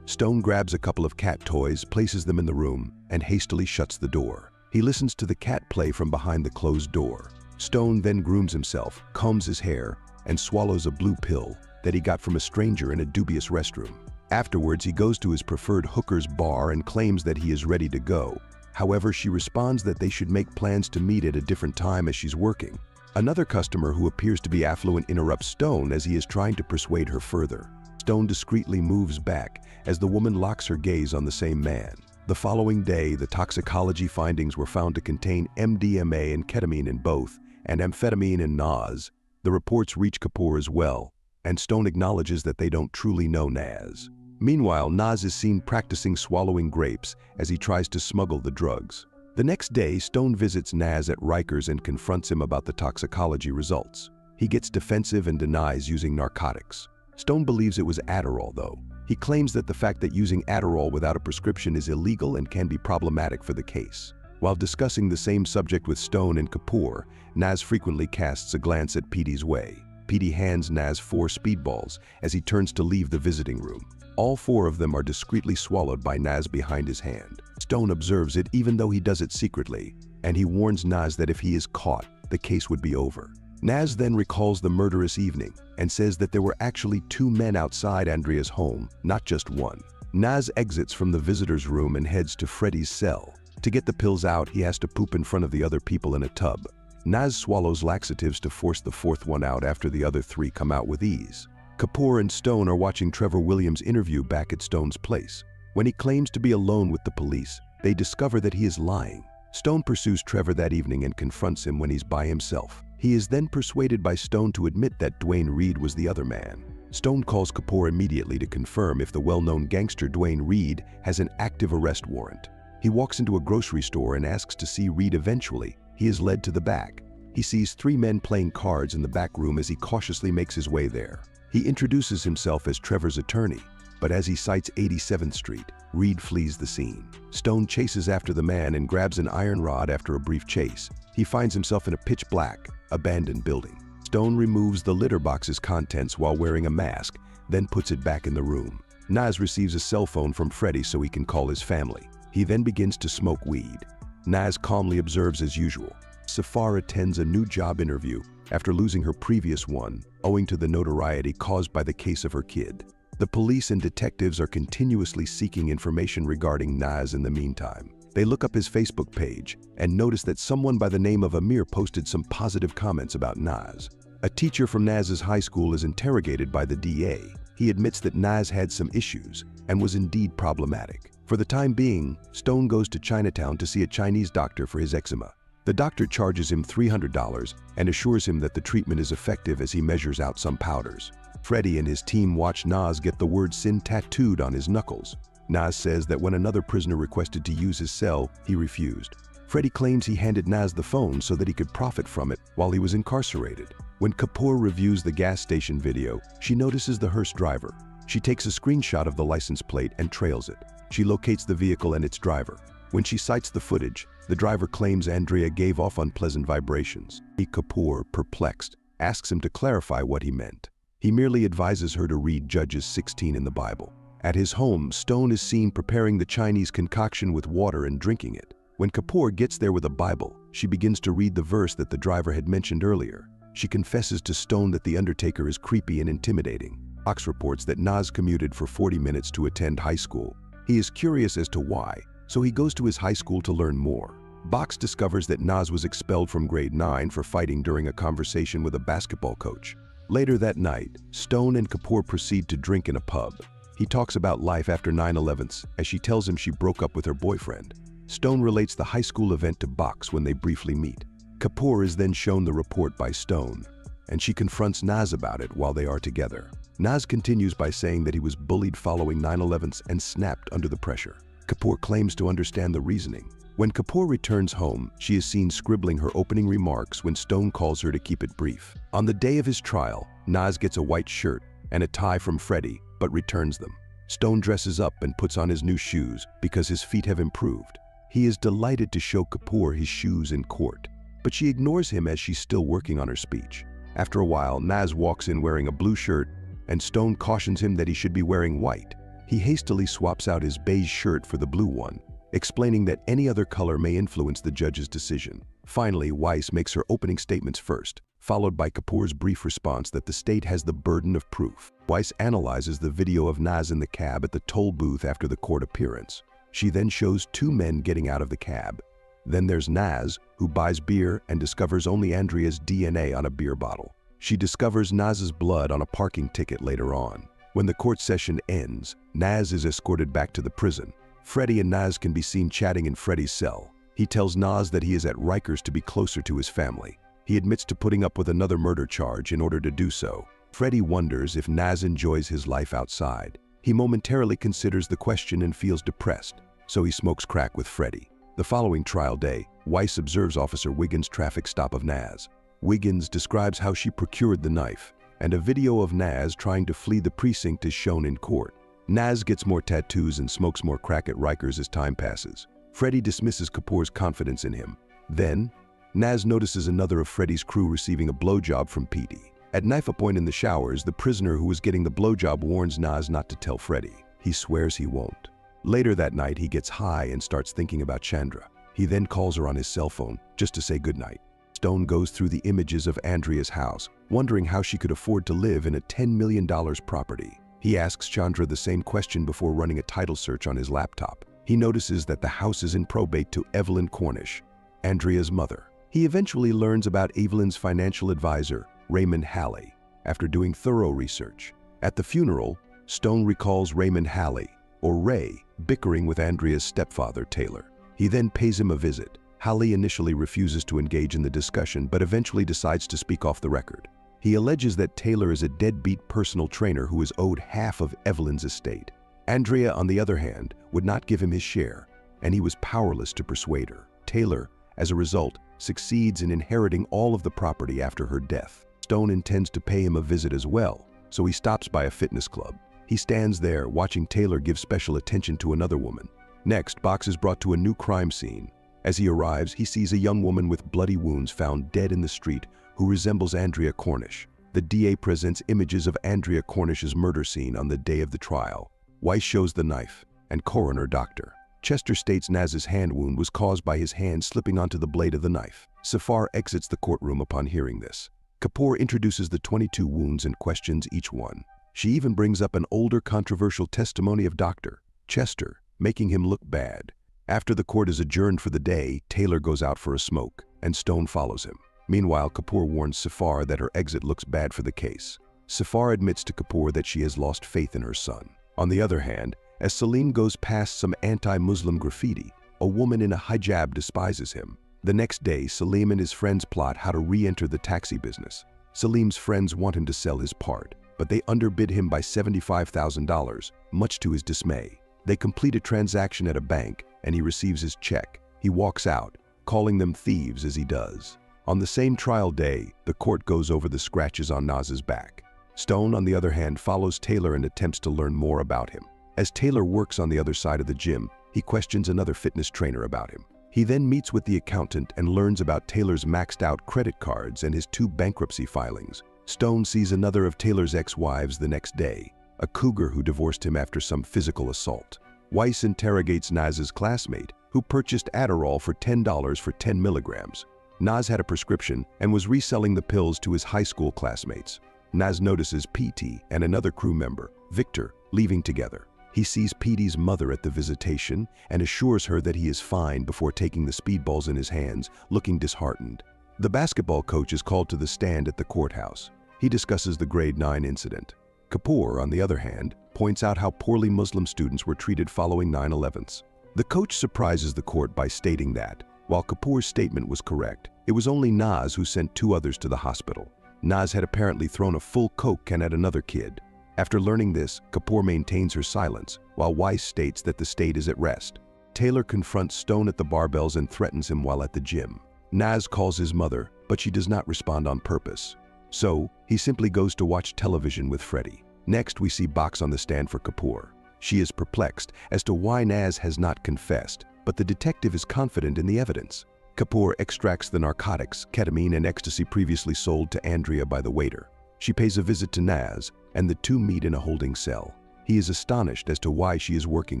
A: Stone grabs a couple of cat toys, places them in the room, and hastily shuts the door. He listens to the cat play from behind the closed door. Stone then grooms himself, combs his hair, and swallows a blue pill that he got from a stranger in a dubious restroom. Afterwards, he goes to his preferred hooker's bar and claims that he is ready to go. However, she responds that they should make plans to meet at a different time as she's working. Another customer who appears to be affluent interrupts Stone as he is trying to persuade her further. Stone discreetly moves back as the woman locks her gaze on the same man. The following day, the toxicology findings were found to contain MDMA and ketamine in both, and amphetamine and Naz. The reports reach Kapoor as well, and Stone acknowledges that they don't truly know Naz. Meanwhile, Naz is seen practicing swallowing grapes as he tries to smuggle the drugs. The next day, Stone visits Naz at Rikers and confronts him about the toxicology results. He gets defensive and denies using narcotics. Stone believes it was Adderall, though. He claims that the fact that using Adderall without a prescription is illegal and can be problematic for the case. While discussing the same subject with Stone and Kapoor, Naz frequently casts a glance at PD's way. PD hands Naz 4 speedballs as he turns to leave the visiting room. All 4 of them are discreetly swallowed by Naz behind his hand. Stone observes it even though he does it secretly, and he warns Naz that if he is caught, the case would be over. Naz then recalls the murderous evening and says that there were actually 2 men outside Andrea's home, not just one. Naz exits from the visitor's room and heads to Freddy's cell. To get the pills out, he has to poop in front of the other people in a tub. Naz swallows laxatives to force the 4th one out after the other 3 come out with ease. Kapoor and Stone are watching Trevor Williams' interview back at Stone's place. When he claims to be alone with the police, they discover that he is lying. Stone pursues Trevor that evening and confronts him when he's by himself. He is then persuaded by Stone to admit that Dwayne Reed was the other man. Stone calls Kapoor immediately to confirm if the well-known gangster Dwayne Reed has an active arrest warrant. He walks into a grocery store and asks to see Reed eventually. He is led to the back. He sees 3 men playing cards in the back room as he cautiously makes his way there. He introduces himself as Trevor's attorney, but as he cites 87th Street, Reed flees the scene. Stone chases after the man and grabs an iron rod after a brief chase. He finds himself in a pitch-black, abandoned building. Stone removes the litter box's contents while wearing a mask, then puts it back in the room. Naz receives a cell phone from Freddy so he can call his family. He then begins to smoke weed. Naz calmly observes as usual. Safar attends a new job interview after losing her previous one, owing to the notoriety caused by the case of her kid. The police and detectives are continuously seeking information regarding Naz in the meantime. They look up his Facebook page and notice that someone by the name of Amir posted some positive comments about Naz. A teacher from Naz's high school is interrogated by the DA. He admits that Naz had some issues and was indeed problematic. For the time being, Stone goes to Chinatown to see a Chinese doctor for his eczema. The doctor charges him $300 and assures him that the treatment is effective as he measures out some powders. Freddy and his team watch Naz get the word sin tattooed on his knuckles. Naz says that when another prisoner requested to use his cell, he refused. Freddy claims he handed Naz the phone so that he could profit from it while he was incarcerated. When Kapoor reviews the gas station video, she notices the hearse driver. She takes a screenshot of the license plate and trails it. She locates the vehicle and its driver. When she cites the footage, the driver claims Andrea gave off unpleasant vibrations. Kapoor, perplexed, asks him to clarify what he meant. He merely advises her to read Judges 16 in the Bible. At his home, Stone is seen preparing the Chinese concoction with water and drinking it. When Kapoor gets there with a Bible, she begins to read the verse that the driver had mentioned earlier. She confesses to Stone that the Undertaker is creepy and intimidating. Fox reports that Naz commuted for 40 minutes to attend high school. He is curious as to why, so he goes to his high school to learn more. Box discovers that Naz was expelled from grade 9 for fighting during a conversation with a basketball coach. Later that night, Stone and Kapoor proceed to drink in a pub. He talks about life after 9/11 as she tells him she broke up with her boyfriend. Stone relates the high school event to Box when they briefly meet. Kapoor is then shown the report by Stone, and she confronts Naz about it while they are together. Naz continues by saying that he was bullied following 9/11 and snapped under the pressure. Kapoor claims to understand the reasoning. When Kapoor returns home, she is seen scribbling her opening remarks when Stone calls her to keep it brief. On the day of his trial, Naz gets a white shirt and a tie from Freddy, but returns them. Stone dresses up and puts on his new shoes because his feet have improved. He is delighted to show Kapoor his shoes in court, but she ignores him as she's still working on her speech. After a while, Naz walks in wearing a blue shirt, and Stone cautions him that he should be wearing white. He hastily swaps out his beige shirt for the blue one, explaining that any other color may influence the judge's decision. Finally, Weiss makes her opening statements first, followed by Kapoor's brief response that the state has the burden of proof. Weiss analyzes the video of Naz in the cab at the toll booth after the court appearance. She then shows two men getting out of the cab. Then there's Naz, who buys beer and discovers only Andrea's DNA on a beer bottle. She discovers Naz's blood on a parking ticket later on. When the court session ends, Naz is escorted back to the prison. Freddie and Naz can be seen chatting in Freddie's cell. He tells Naz that he is at Rikers to be closer to his family. He admits to putting up with another murder charge in order to do so. Freddie wonders if Naz enjoys his life outside. He momentarily considers the question and feels depressed, so he smokes crack with Freddie. The following trial day, Weiss observes Officer Wiggins' traffic stop of Naz. Wiggins describes how she procured the knife, and a video of Naz trying to flee the precinct is shown in court. Naz gets more tattoos and smokes more crack at Rikers as time passes. Freddie dismisses Kapoor's confidence in him. Then, Naz notices another of Freddie's crew receiving a blowjob from Petey. At knife point in the showers, the prisoner who was getting the blowjob warns Naz not to tell Freddie. He swears he won't. Later that night, he gets high and starts thinking about Chandra. He then calls her on his cell phone just to say goodnight. Stone goes through the images of Andrea's house, wondering how she could afford to live in a $10 million property. He asks Chandra the same question before running a title search on his laptop. He notices that the house is in probate to Evelyn Cornish, Andrea's mother. He eventually learns about Evelyn's financial advisor, Raymond Halley, after doing thorough research. At the funeral, Stone recalls Raymond Halley, or Ray, bickering with Andrea's stepfather, Taylor. He then pays him a visit. Halley initially refuses to engage in the discussion, but eventually decides to speak off the record. He alleges that Taylor is a deadbeat personal trainer who is owed half of Evelyn's estate. Andrea, on the other hand, would not give him his share, and he was powerless to persuade her. Taylor, as a result, succeeds in inheriting all of the property after her death. Stone intends to pay him a visit as well, so he stops by a fitness club. He stands there, watching Taylor give special attention to another woman. Next, Box is brought to a new crime scene. As he arrives, he sees a young woman with bloody wounds found dead in the street who resembles Andrea Cornish. The DA presents images of Andrea Cornish's murder scene on the day of the trial. Weiss shows the knife, and coroner Dr. Chester states Naz's hand wound was caused by his hand slipping onto the blade of the knife. Safar exits the courtroom upon hearing this. Kapoor introduces the 22 wounds and questions each one. She even brings up an older controversial testimony of Dr. Chester, making him look bad. After the court is adjourned for the day, Taylor goes out for a smoke, and Stone follows him. Meanwhile, Kapoor warns Safar that her exit looks bad for the case. Safar admits to Kapoor that she has lost faith in her son. On the other hand, as Salim goes past some anti-Muslim graffiti, a woman in a hijab despises him. The next day, Salim and his friends plot how to re-enter the taxi business. Salim's friends want him to sell his part, but they underbid him by $75,000, much to his dismay. They complete a transaction at a bank, and he receives his check. He walks out, calling them thieves as he does. On the same trial day, the court goes over the scratches on Naz's back. Stone, on the other hand, follows Taylor and attempts to learn more about him. As Taylor works on the other side of the gym, he questions another fitness trainer about him. He then meets with the accountant and learns about Taylor's maxed-out credit cards and his 2 bankruptcy filings. Stone sees another of Taylor's ex-wives the next day, a cougar who divorced him after some physical assault. Weiss interrogates Naz's classmate, who purchased Adderall for $10 for 10 milligrams. Naz had a prescription and was reselling the pills to his high school classmates. Naz notices PT and another crew member, Victor, leaving together. He sees Petey's mother at the visitation and assures her that he is fine before taking the speedballs in his hands, looking disheartened. The basketball coach is called to the stand at the courthouse. He discusses the grade 9 incident. Kapoor, on the other hand, points out how poorly Muslim students were treated following 9/11s. The coach surprises the court by stating that, while Kapoor's statement was correct, it was only Naz who sent 2 others to the hospital. Naz had apparently thrown a full Coke can at another kid. After learning this, Kapoor maintains her silence, while Weiss states that the state is at rest. Taylor confronts Stone at the barbells and threatens him while at the gym. Naz calls his mother, but she does not respond on purpose. So, he simply goes to watch television with Freddie. Next, we see Box on the stand for Kapoor. She is perplexed as to why Naz has not confessed, but the detective is confident in the evidence. Kapoor extracts the narcotics, ketamine and ecstasy previously sold to Andrea by the waiter. She pays a visit to Naz, and the two meet in a holding cell. He is astonished as to why she is working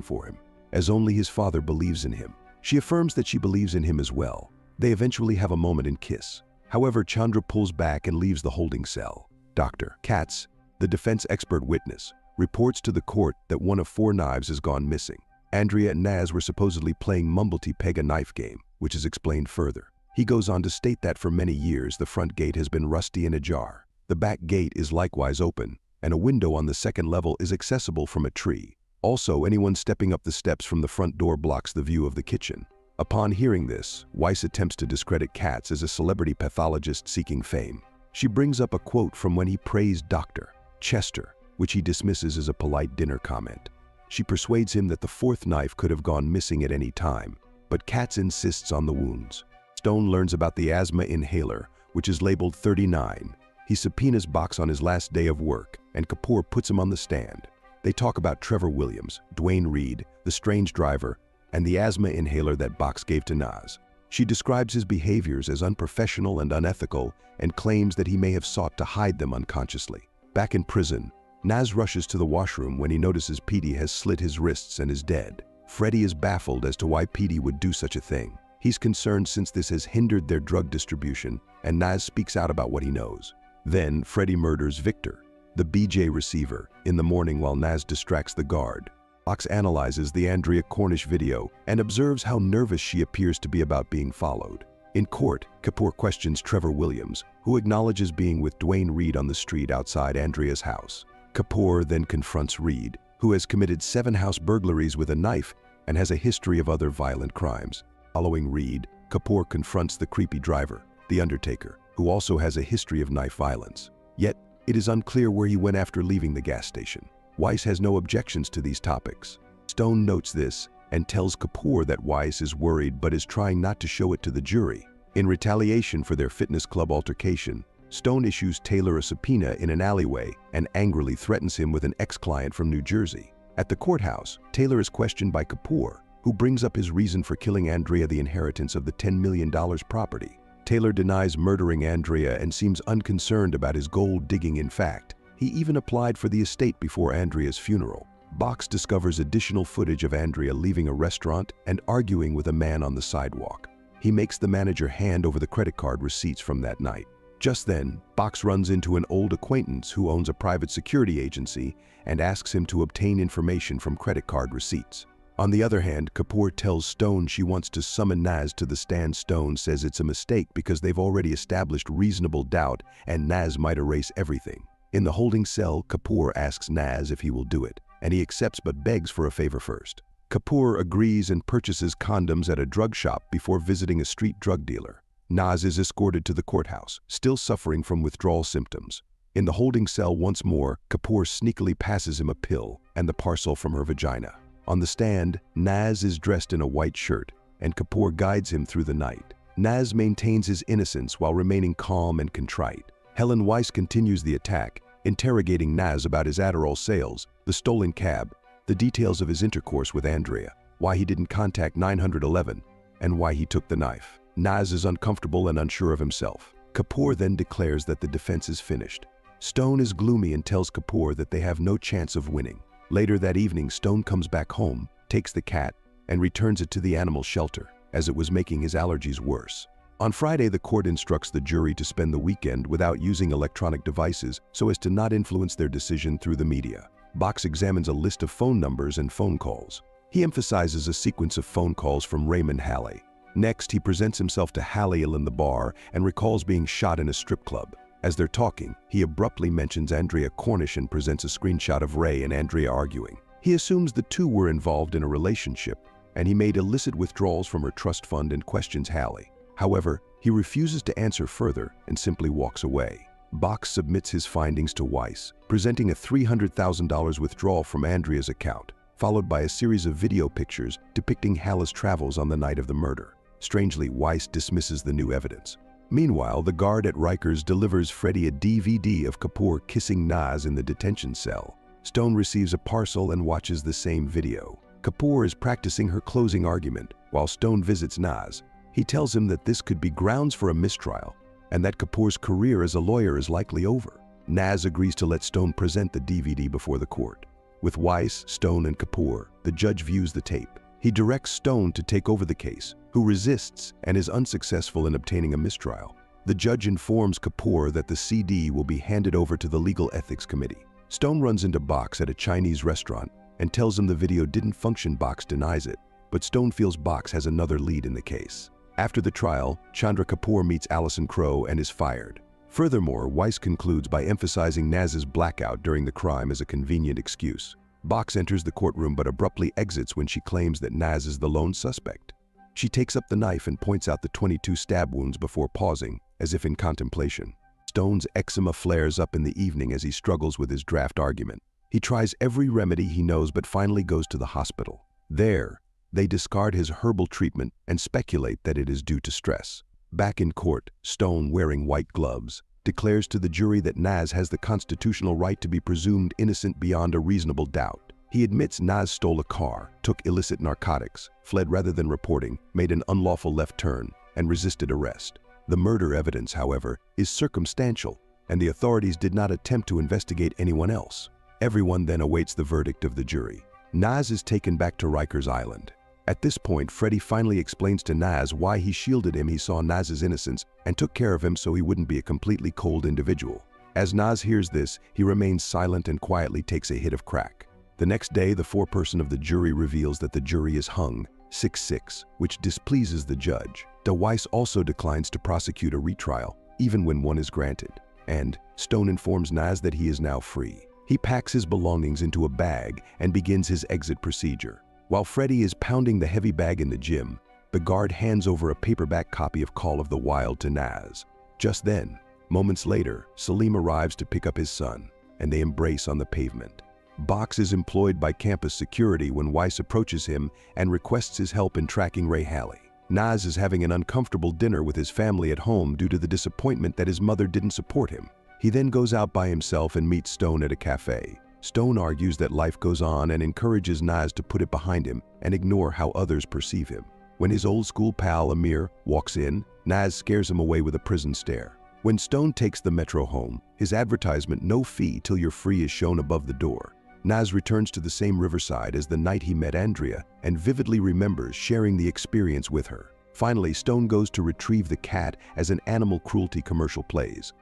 A: for him, as only his father believes in him. She affirms that she believes in him as well. They eventually have a moment and kiss. However, Chandra pulls back and leaves the holding cell. Dr. Katz, the defense expert witness, reports to the court that one of 4 knives has gone missing. Andrea and Naz were supposedly playing Mumblety-Peg a knife game, which is explained further. He goes on to state that for many years the front gate has been rusty and ajar. The back gate is likewise open, and a window on the second level is accessible from a tree. Also, anyone stepping up the steps from the front door blocks the view of the kitchen. Upon hearing this, Weiss attempts to discredit Katz as a celebrity pathologist seeking fame. She brings up a quote from when he praised Dr. Chester, which he dismisses as a polite dinner comment. She persuades him that the 4th knife could have gone missing at any time, but Katz insists on the wounds. Stone learns about the asthma inhaler, which is labeled 39. He subpoenas Box on his last day of work, and Kapoor puts him on the stand. They talk about Trevor Williams, Dwayne Reed, the strange driver, and the asthma inhaler that Box gave to Naz. She describes his behaviors as unprofessional and unethical and claims that he may have sought to hide them unconsciously. Back in prison, Naz rushes to the washroom when he notices Petey has slit his wrists and is dead. Freddie is baffled as to why Petey would do such a thing. He's concerned since this has hindered their drug distribution, and Naz speaks out about what he knows. Then, Freddie murders Victor, the BJ receiver, in the morning while Naz distracts the guard. Box analyzes the Andrea Cornish video and observes how nervous she appears to be about being followed. In court, Kapoor questions Trevor Williams, who acknowledges being with Dwayne Reed on the street outside Andrea's house. Kapoor then confronts Reed, who has committed 7 house burglaries with a knife and has a history of other violent crimes. Following Reed, Kapoor confronts the creepy driver, the Undertaker, who also has a history of knife violence. Yet, it is unclear where he went after leaving the gas station. Weiss has no objections to these topics. Stone notes this and tells Kapoor that Weiss is worried but is trying not to show it to the jury. In retaliation for their fitness club altercation, Stone issues Taylor a subpoena in an alleyway and angrily threatens him with an ex-client from New Jersey. At the courthouse, Taylor is questioned by Kapoor, who brings up his reason for killing Andrea the inheritance of the $10 million property. Taylor denies murdering Andrea and seems unconcerned about his gold digging. In fact, he even applied for the estate before Andrea's funeral. Box discovers additional footage of Andrea leaving a restaurant and arguing with a man on the sidewalk. He makes the manager hand over the credit card receipts from that night. Just then, Box runs into an old acquaintance who owns a private security agency and asks him to obtain information from credit card receipts. On the other hand, Kapoor tells Stone she wants to summon Naz to the stand. Stone says it's a mistake because they've already established reasonable doubt and Naz might erase everything. In the holding cell, Kapoor asks Naz if he will do it, and he accepts but begs for a favor first. Kapoor agrees and purchases condoms at a drug shop before visiting a street drug dealer. Naz is escorted to the courthouse, still suffering from withdrawal symptoms. In the holding cell once more, Kapoor sneakily passes him a pill and the parcel from her vagina. On the stand, Naz is dressed in a white shirt, and Kapoor guides him through the night. Naz maintains his innocence while remaining calm and contrite. Helen Weiss continues the attack, interrogating Naz about his Adderall sales, the stolen cab, the details of his intercourse with Andrea, why he didn't contact 911, and why he took the knife. Naz is uncomfortable and unsure of himself. Kapoor then declares that the defense is finished. Stone is gloomy and tells Kapoor that they have no chance of winning. Later that evening, Stone comes back home, takes the cat, and returns it to the animal shelter, as it was making his allergies worse. On Friday, the court instructs the jury to spend the weekend without using electronic devices so as to not influence their decision through the media. Box examines a list of phone numbers and phone calls. He emphasizes a sequence of phone calls from Raymond Halley. Next, he presents himself to Halliel in the bar and recalls being shot in a strip club. As they're talking, he abruptly mentions Andrea Cornish and presents a screenshot of Ray and Andrea arguing. He assumes the two were involved in a relationship, and he made illicit withdrawals from her trust fund and questions Halley. However, he refuses to answer further and simply walks away. Box submits his findings to Weiss, presenting a $300,000 withdrawal from Andrea's account, followed by a series of video pictures depicting Halley's travels on the night of the murder. Strangely, Weiss dismisses the new evidence. Meanwhile, the guard at Rikers delivers Freddie a DVD of Kapoor kissing Naz in the detention cell. Stone receives a parcel and watches the same video. Kapoor is practicing her closing argument while Stone visits Naz. He tells him that this could be grounds for a mistrial and that Kapoor's career as a lawyer is likely over. Naz agrees to let Stone present the DVD before the court. With Weiss, Stone, and Kapoor, the judge views the tape. He directs Stone to take over the case, who resists and is unsuccessful in obtaining a mistrial. The judge informs Kapoor that the CD will be handed over to the Legal Ethics Committee. Stone runs into Box at a Chinese restaurant and tells him the video didn't function. Box denies it, but Stone feels Box has another lead in the case. After the trial, Chandra Kapoor meets Alison Crowe and is fired. Furthermore, Weiss concludes by emphasizing Naz's blackout during the crime as a convenient excuse. Box enters the courtroom but abruptly exits when she claims that Naz is the lone suspect. She takes up the knife and points out the 22 stab wounds before pausing, as if in contemplation. Stone's eczema flares up in the evening as he struggles with his draft argument. He tries every remedy he knows but finally goes to the hospital. There, they discard his herbal treatment and speculate that it is due to stress. Back in court, Stone, wearing white gloves, declares to the jury that Naz has the constitutional right to be presumed innocent beyond a reasonable doubt. He admits Naz stole a car, took illicit narcotics, fled rather than reporting, made an unlawful left turn, and resisted arrest. The murder evidence, however, is circumstantial, and the authorities did not attempt to investigate anyone else. Everyone then awaits the verdict of the jury. Naz is taken back to Rikers Island. At this point, Freddy finally explains to Naz why he shielded him. He saw Naz's innocence and took care of him so he wouldn't be a completely cold individual. As Naz hears this, he remains silent and quietly takes a hit of crack. The next day, the foreperson of the jury reveals that the jury is hung 6-6, which displeases the judge. Weiss also declines to prosecute a retrial, even when one is granted. And Stone informs Naz that he is now free. He packs his belongings into a bag and begins his exit procedure. While Freddy is pounding the heavy bag in the gym, the guard hands over a paperback copy of Call of the Wild to Naz. Just then, moments later, Salim arrives to pick up his son, and they embrace on the pavement. Box is employed by campus security when Weiss approaches him and requests his help in tracking Ray Halley. Naz is having an uncomfortable dinner with his family at home due to the disappointment that his mother didn't support him. He then goes out by himself and meets Stone at a cafe. Stone argues that life goes on and encourages Naz to put it behind him and ignore how others perceive him. When his old school pal Amir walks in, Naz scares him away with a prison stare. When Stone takes the metro home, his advertisement "No fee till you're free" is shown above the door. Naz returns to the same riverside as the night he met Andrea and vividly remembers sharing the experience with her. Finally, Stone goes to retrieve the cat as an animal cruelty commercial plays.